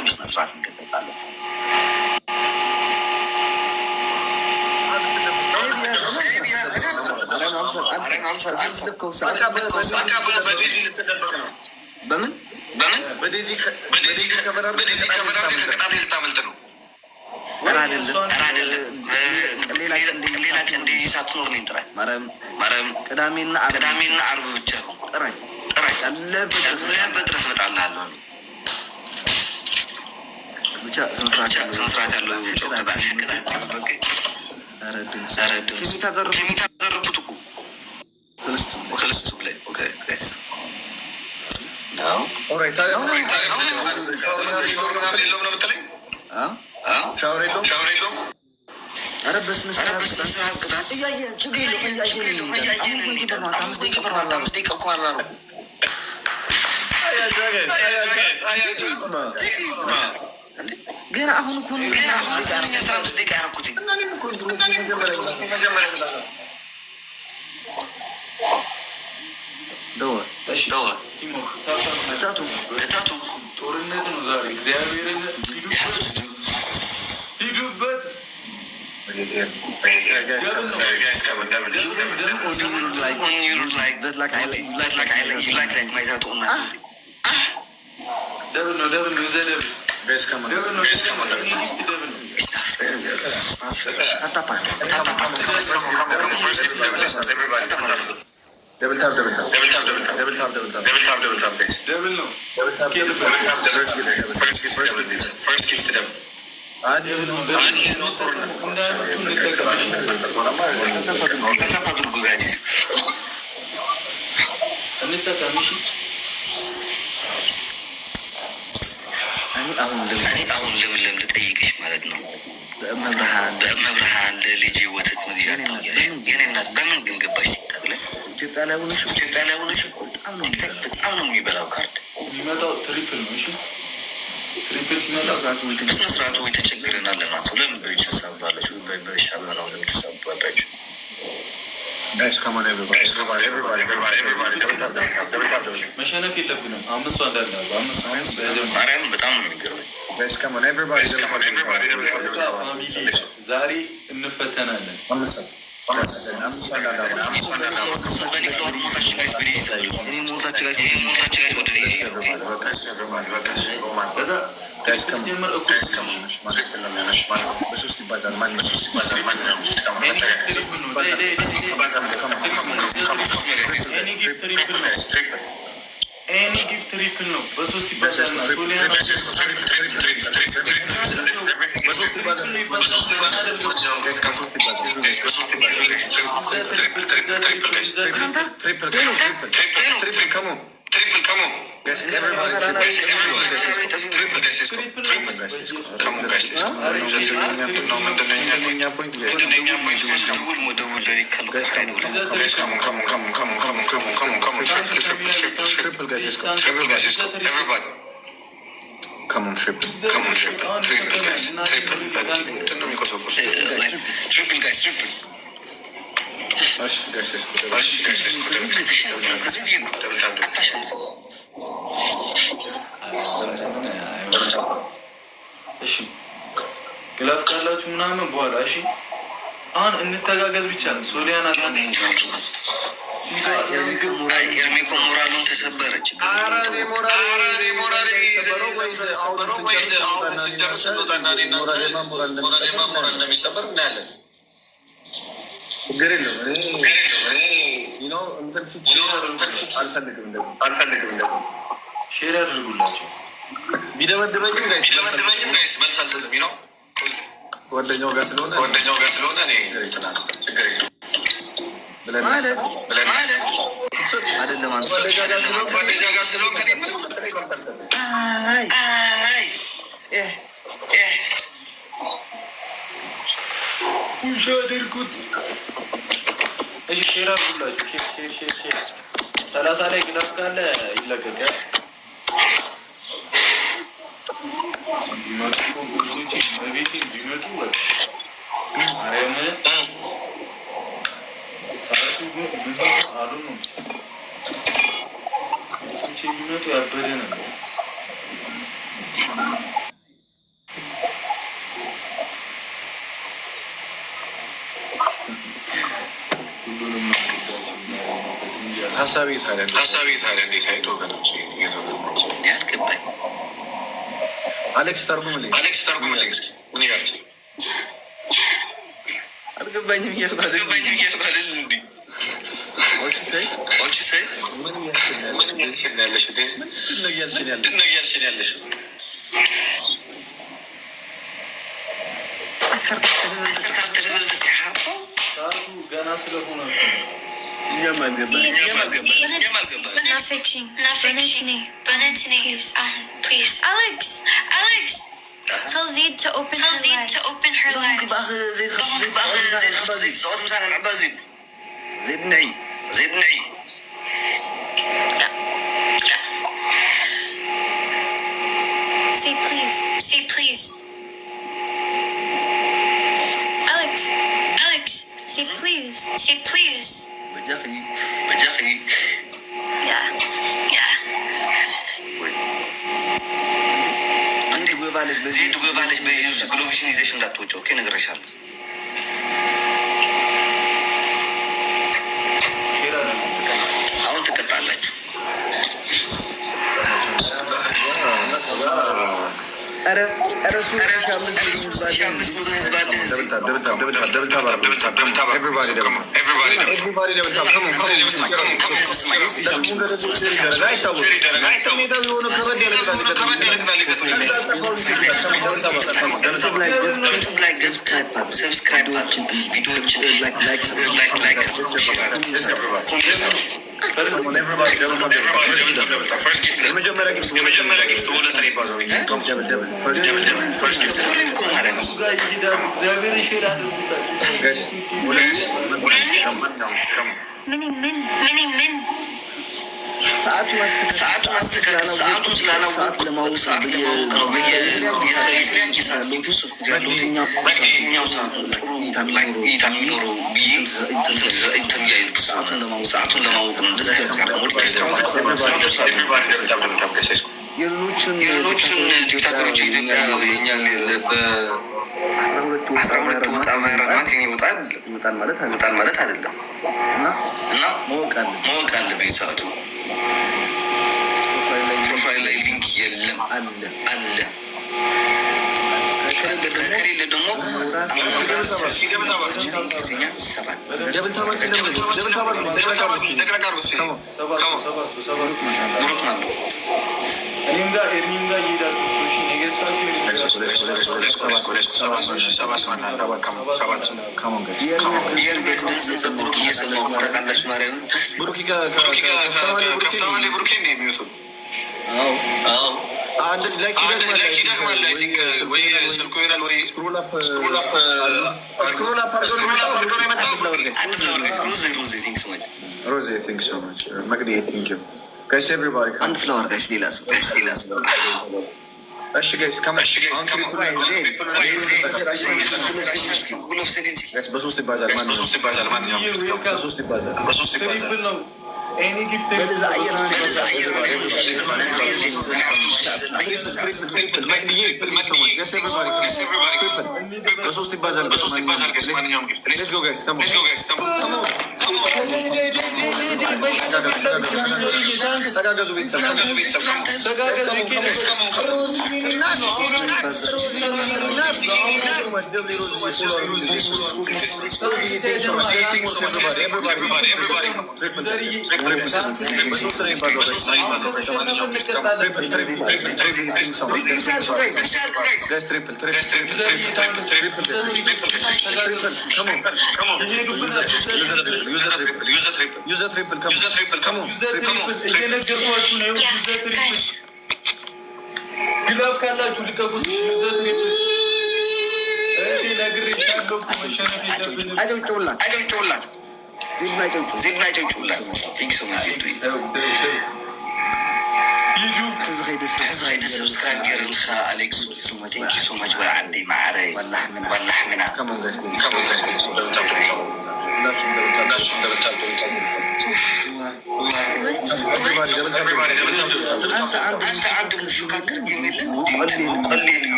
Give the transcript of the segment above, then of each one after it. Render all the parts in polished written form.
በስነስርዓት እንገለጣለን። በምን ልታመልጥ ነው? ሌላ ቀን እንደዚህ ሳትኖር ነው ጥራኝ። ማርያም ቅዳሜና አርብ ብቻ ጥራኝ። ያለህበት ድረስ እመጣልሃለሁ። ብቻ ስነስርዓት ያለው ከሚታደረጉት እኮ ከልስቱ ላይ ሻወር የለውም። ኧረ በስነ ስርዓት ቅጣት እያየን ችግር የለውም። ግን አሁን እኮ ነው 15 ደቂቃ ያደረኩት። እታቱ ጦርነት ነው ዛሬ። እግዚአብሔርን ሂዱበት። Double tap. Double no. First gift to them. አሁን ልብለም ልጠይቅሽ ማለት ነው። በመብርሃን ለልጅ ወተት የኔ እናት በምን ግን ገባሽ? ሲታብለን ኢትዮጵያ ላይ ሆነሽ በጣም ነው የሚበላው ካርድ የሚመጣው ትሪፕል ነው። እሺ ትሪፕል ሲመጣ ስነስርዓቱ ወይ ተቸግረናል ለማለት ነው። ለምን በብቻ ሳባላችሁ በበሻ በላው ለምን ተሳባላችሁ? መሸነፍ የለብንም። አምስት አንዳንድ አምስት ማርያም በጣም ነው የሚገርመኝ። ዛሬ እንፈተናለን። ኤኒ ጊፍት ትሪፕል ነው። በሶስት ይባዛል እና ሶሊያና Come on, triple guys. እሺ ግላፍ ካላችሁ ምናምን በኋላ እሺ፣ አሁን እንተጋገዝ ብቻ። ሶሊያና ኤርሚኮ ሞራሉን ተሰበረች። ሼር አድርጉላቸው። ቢደበድበኝም መልስ አልሰጥም ነው። ጓደኛው ጋር ስለሆነ እኔ ችግር የለም ብለን አይደለም። ጓደኛ ጋር ስለሆነ ፑሽ አድርጉት። እሺ ሼር አድርጉላችሁ። ሼር 30 ላይ ግላፍ ካለ ይለቀቃል። መጥፎ ብዙዎች በቤት እንዲመጡ ማርያም ሰዓቱ ግን ምን አሉ ነው። የሚመጡ ያበደ ነበር። ሀሳቤ ታዲያ እንዴት አይቶ ወገኖች ያልገባኝ አሌክስ ተርጉምልኝ እስኪ ምን ያልችል አልገባኝም እያልባል እንዲ ምንም ያልሽን ያለሽ ምንድን ነው እያልሽን ያለሽ? ገና ስለሆነ Alex, tell Zed to open her live. زيد نعي. Say please. Alex, say please. بجاخي. Yeah. زيد وقبالش بيجوز جلوفيشنيزيشن لا توجه كي نغرشال አሁን ትቀጣላችሁ። የሌሎችን ቲክቶከሮች ኢትዮጵያ በ12 ወጣ ቫይራል ይወጣል ማለት አይደለም እና ማወቅ አለብኝ። ሰዓቱ ፕሮፋይል ላይ ሊንክ የለም አለ ከሌለ ደግሞ እኔም ጋር እየሄዳችሁ Guys, everybody come. And flower, guys, Lilas. Guys, come. Guys, በሶስት ይባዛል ማንኛውም any gift በሶስት ይባዛል ማንኛውም gift. Let's go guys, come on. ተጋገዙ ቤተሰብ ግላብ ካላችሁ ልቀቁት። አጨብጭቡላት። سبسكرايب ገይሩልካ አሌክስ ቴንክ ዩ ሶ ማች ወዓንዴ ማዕረይ ወላሕ ምና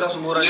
ራሱ ሞራል